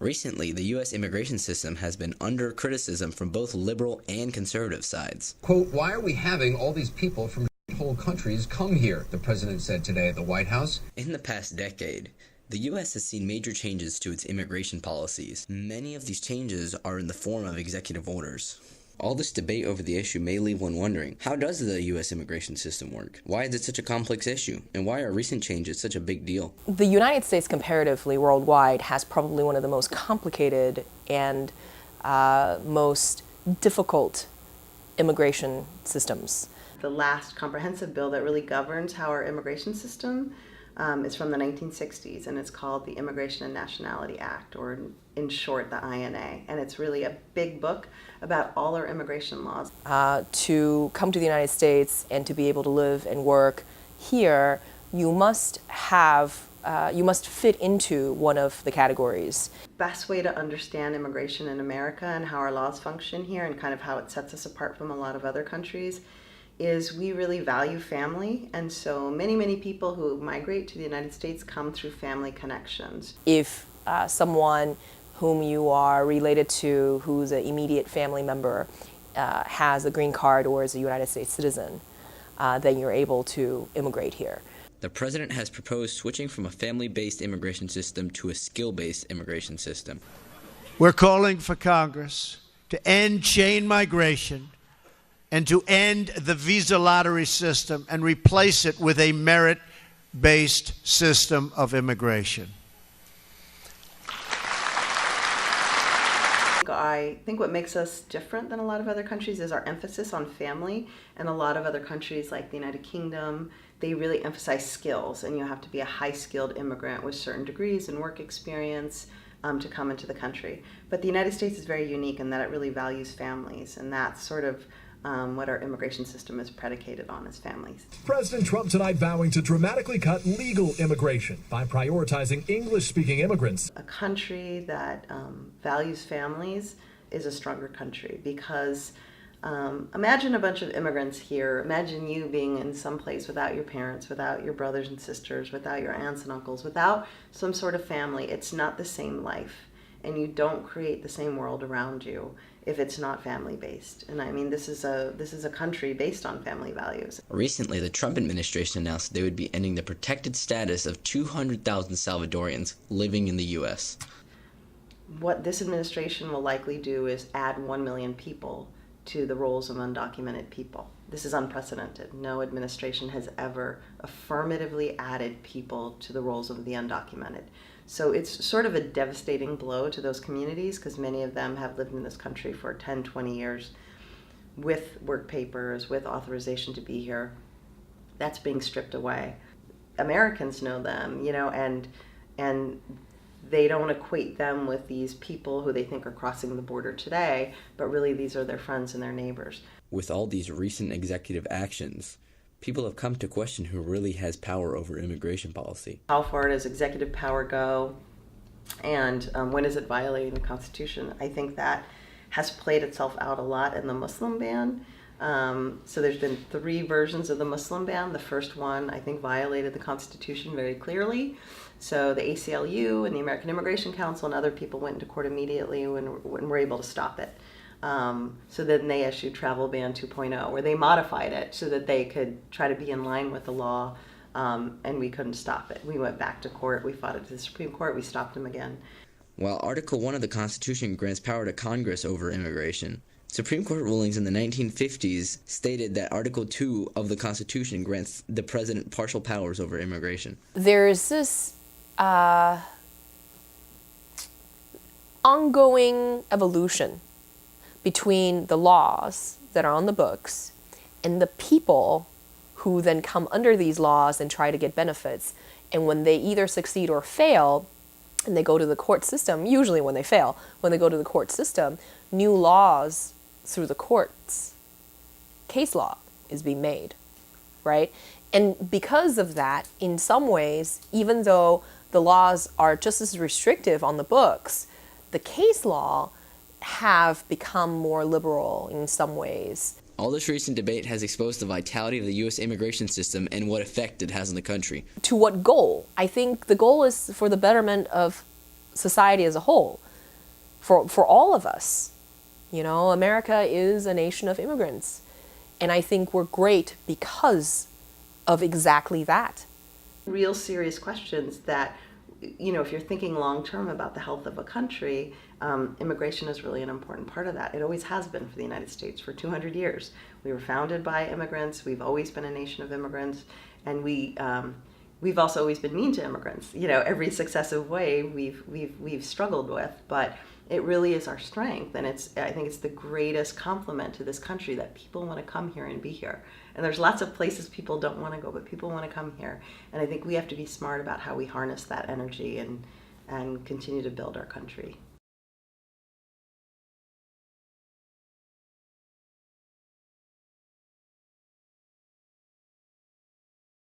Recently, the U.S. immigration system has been under criticism from both liberal and conservative sides. Quote, why are we having all these people from whole countries come here, the president said today at the White House. In the past decade, the U.S. has seen major changes to its immigration policies. Many of these changes are in the form of executive orders. All this debate over the issue may leave one wondering, how does the U.S. immigration system work? Why is it such a complex issue? And why are recent changes such a big deal? The United States, comparatively worldwide, has probably one of the most complicated and most difficult immigration systems. The last comprehensive bill that really governs how our immigration system is from the 1960s, and it's called the Immigration and Nationality Act, or in short, the INA. And it's really a big book about all our immigration laws. To come to the United States and to be able to live and work here, you must fit into one of the categories. Best way to understand immigration in America and how our laws function here and kind of how it sets us apart from a lot of other countries is we really value family, and so many people who migrate to the United States come through family connections. If someone whom you are related to, who's an immediate family member, has a green card or is a United States citizen, then you're able to immigrate here. The president has proposed switching from a family-based immigration system to a skill-based immigration system. We're calling for Congress to end chain migration and to end the visa lottery system and replace it with a merit-based system of immigration. I think what makes us different than a lot of other countries is our emphasis on family, and a lot of other countries like the United Kingdom, they really emphasize skills, and you have to be a high-skilled immigrant with certain degrees and work experience to come into the country. But the United States is very unique in that it really values families, and that's sort of what our immigration system is predicated on, is families. President Trump tonight vowing to dramatically cut legal immigration by prioritizing English-speaking immigrants. A country that values families is a stronger country because imagine a bunch of immigrants here. Imagine you being in some place without your parents, without your brothers and sisters, without your aunts and uncles, without some sort of family. It's not the same life, and you don't create the same world around you if it's not family-based. And I mean, this is a country based on family values. Recently, the Trump administration announced they would be ending the protected status of 200,000 Salvadorians living in the U.S. What this administration will likely do is add 1 million people to the rolls of undocumented people. This is unprecedented. No administration has ever affirmatively added people to the rolls of the undocumented. So it's sort of a devastating blow to those communities because many of them have lived in this country for 10, 20 years with work papers, with authorization to be here. That's being stripped away. Americans know them, you know, and they don't equate them with these people who they think are crossing the border today, but really these are their friends and their neighbors. With all these recent executive actions, people have come to question who really has power over immigration policy. How far does executive power go, and when is it violating the Constitution? I think that has played itself out a lot in the Muslim ban. So there's been 3 versions of the Muslim ban. The first one, I think, violated the Constitution very clearly. So the ACLU and the American Immigration Council and other people went into court immediately when were able to stop it. So then they issued Travel Ban 2.0, where they modified it so that they could try to be in line with the law, and we couldn't stop it. We went back to court, we fought it to the Supreme Court, we stopped them again. While Article 1 of the Constitution grants power to Congress over immigration, Supreme Court rulings in the 1950s stated that Article 2 of the Constitution grants the president partial powers over immigration. There's this ongoing evolution between the laws that are on the books and the people who then come under these laws and try to get benefits. And when they either succeed or fail, and they go to the court system, usually when they fail, when they go to the court system, new laws through the courts, case law is being made, right? And because of that, in some ways, even though the laws are just as restrictive on the books, the case law have become more liberal in some ways. All this recent debate has exposed the vitality of the U.S. immigration system and what effect it has on the country. To what goal? I think the goal is for the betterment of society as a whole. for all of us. You know, America is a nation of immigrants. And I think we're great because of exactly that. Real serious questions that, you know, if you're thinking long term about the health of a country, immigration is really an important part of that. It always has been for the United States for 200 years. We were founded by immigrants. We've always been a nation of immigrants, and we've also always been mean to immigrants. You know, every successive way we've struggled with, but it really is our strength, and I think it's the greatest compliment to this country that people want to come here and be here. And there's lots of places people don't want to go, but people want to come here. And I think we have to be smart about how we harness that energy and continue to build our country.